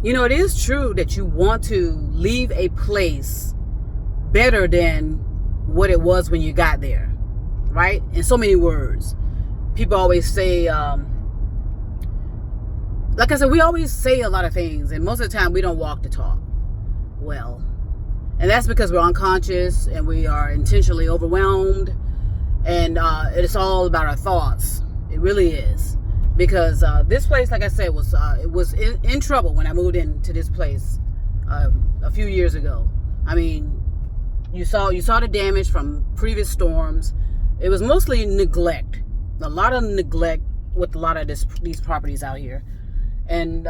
It is true that you want to leave a place better than what it was when you got there, right? In so many words. People always say, like I said, we always say a lot of things, and most of the time we don't walk the talk well. And that's because we're unconscious and we are intentionally overwhelmed, and it's all about our thoughts. It really is. Because this place, like I said, was in trouble when I moved into this place a few years ago. I mean, you saw the damage from previous storms. It was mostly neglect, a lot of neglect with a lot of these properties out here, and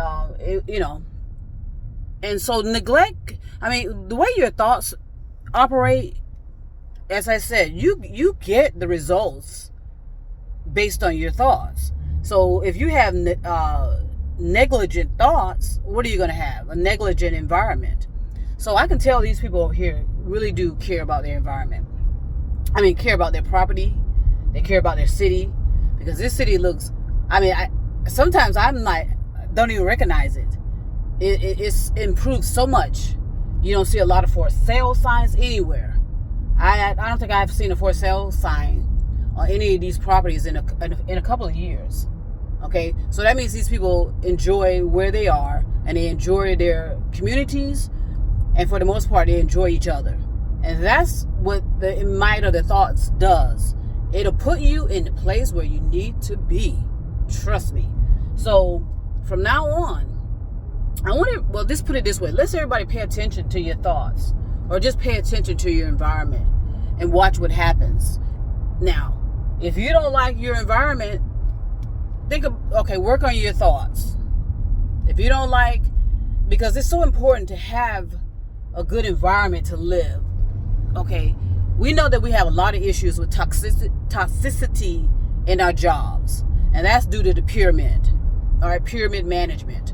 and so neglect. I mean, the way your thoughts operate, as I said, you get the results based on your thoughts. So if you have negligent thoughts, what are you going to have? A negligent environment. So I can tell these people over here really do care about their environment. I mean, care about their property. They care about their city, because this city looks, sometimes I'm like, don't even recognize it. It's improved so much. You don't see a lot of for sale signs anywhere. I don't think I've seen a for sale sign on any of these properties in a couple of years. Okay, so that means these people enjoy where they are, and they enjoy their communities, and for the most part, they enjoy each other. And that's what the might of the thoughts does. It'll put you in the place where you need to be. Trust me. So from now on, just put it this way. Let's everybody pay attention to your thoughts, or just pay attention to your environment and watch what happens. Now, if you don't like your environment, work on your thoughts. If you don't like, because it's so important to have a good environment to live. Okay, we know that we have a lot of issues with toxicity in our jobs, and that's due to the pyramid, all right, pyramid management.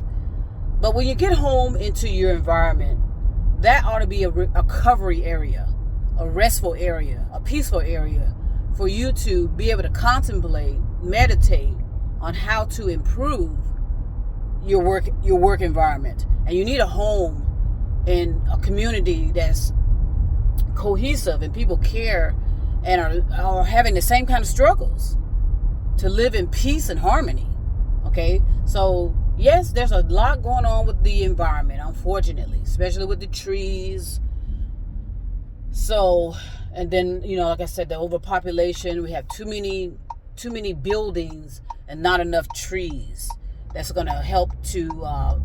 But when you get home into your environment, that ought to be a recovery area, a restful area, a peaceful area for you to be able to contemplate, meditate on how to improve your work environment. And you need a home in a community that's cohesive and people care and are having the same kind of struggles to live in peace and harmony. Okay, so yes, there's a lot going on with the environment, unfortunately, especially with the trees. So, and then, like I said, the overpopulation. We have too many buildings and not enough trees. That's going to help to,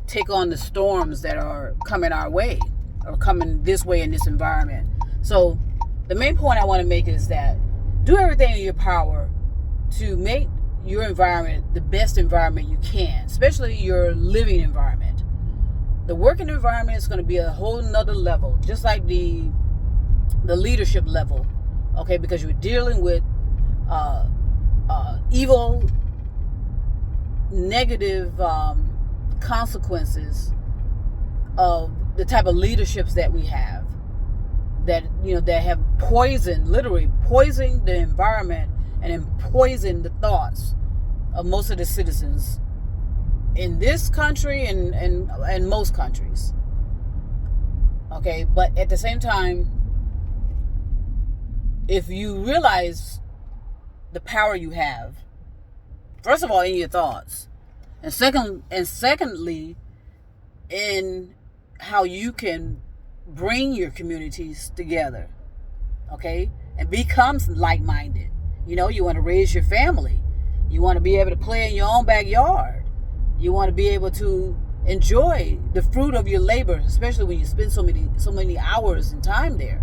take on the storms that are coming our way, or coming this way in this environment. So the main point I want to make is that do everything in your power to make your environment the best environment you can, especially your living environment. The working environment is going to be a whole nother level, just like the leadership level, okay, because you're dealing with evil, negative consequences of the type of leaderships that we have, that have literally poisoned the environment and then poisoned the thoughts of most of the citizens in this country and most countries. Okay, but at the same time, if you realize the power you have, first of all, in your thoughts, and secondly, in how you can bring your communities together, okay, and become like-minded. You want to raise your family. You want to be able to play in your own backyard. You want to be able to enjoy the fruit of your labor, especially when you spend so many hours and time there.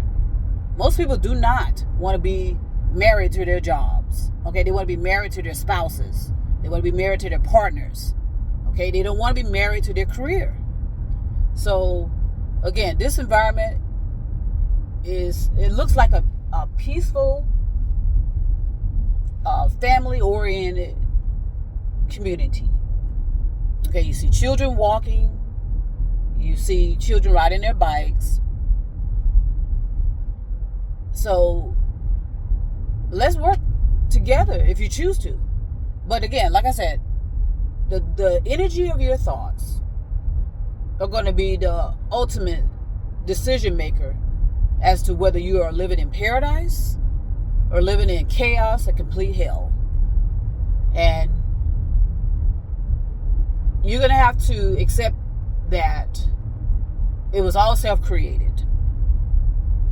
Most people do not want to be married to their jobs. Okay, they want to be married to their spouses. They want to be married to their partners. Okay, they don't want to be married to their career. So, again, this environment it looks like a peaceful, family-oriented community. Okay, you see children walking. You see children riding their bikes. So let's work together if you choose to. But again, like I said, the energy of your thoughts are going to be the ultimate decision maker as to whether you are living in paradise or living in chaos and complete hell. And you're going to have to accept that it was all self-created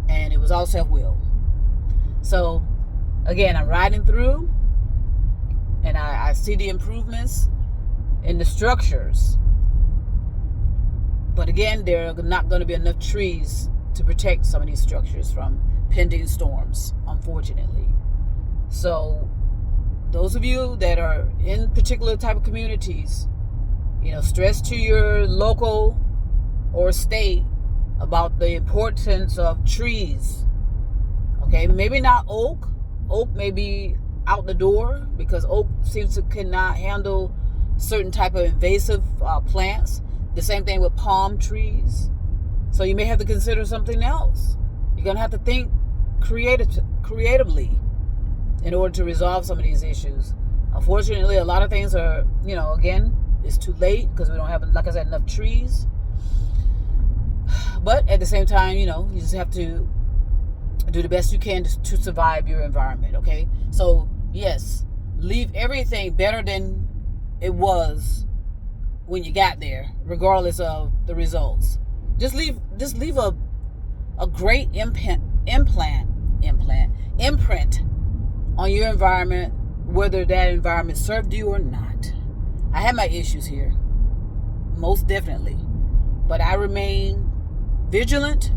and it was all self-willed. So again, I'm riding through and I see the improvements in the structures. But again, there are not going to be enough trees to protect some of these structures from pending storms, unfortunately. So those of you that are in particular type of communities, stress to your local or state about the importance of trees. Okay, maybe not oak. Oak may be out the door because oak seems to cannot handle certain type of invasive plants. The same thing with palm trees. So you may have to consider something else. You're going to have to think creatively in order to resolve some of these issues. Unfortunately, a lot of things are, again, it's too late because we don't have, like I said, enough trees. But at the same time, you just have to do the best you can to survive your environment, okay? So, yes, leave everything better than it was when you got there, regardless of the results. Just leave a great imprint on your environment, whether that environment served you or not. I had my issues here, most definitely, but I remain vigilant,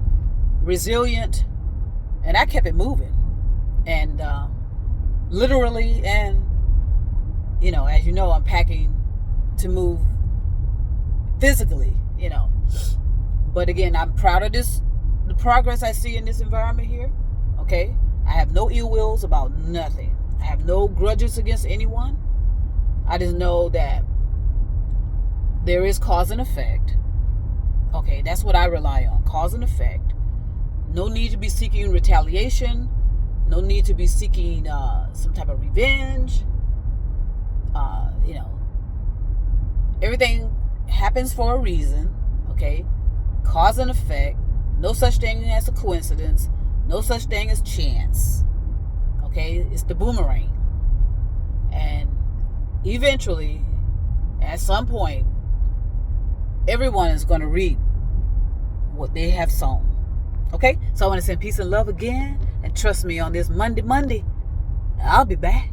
resilient, and I kept it moving, and literally, and as you know, I'm packing to move physically, but again, I'm proud of the progress I see in this environment here. Okay, I have no ill wills about nothing. I have no grudges against anyone. I just know that there is cause and effect. Okay, that's what I rely on, cause and effect. No need to be seeking retaliation. No need to be seeking some type of revenge. Everything happens for a reason. Okay, cause and effect. No such thing as a coincidence. No such thing as chance. Okay, it's the boomerang. And eventually, at some point, everyone is going to reap what they have sown. Okay, so I want to send peace and love again, and trust me on this Monday, I'll be back.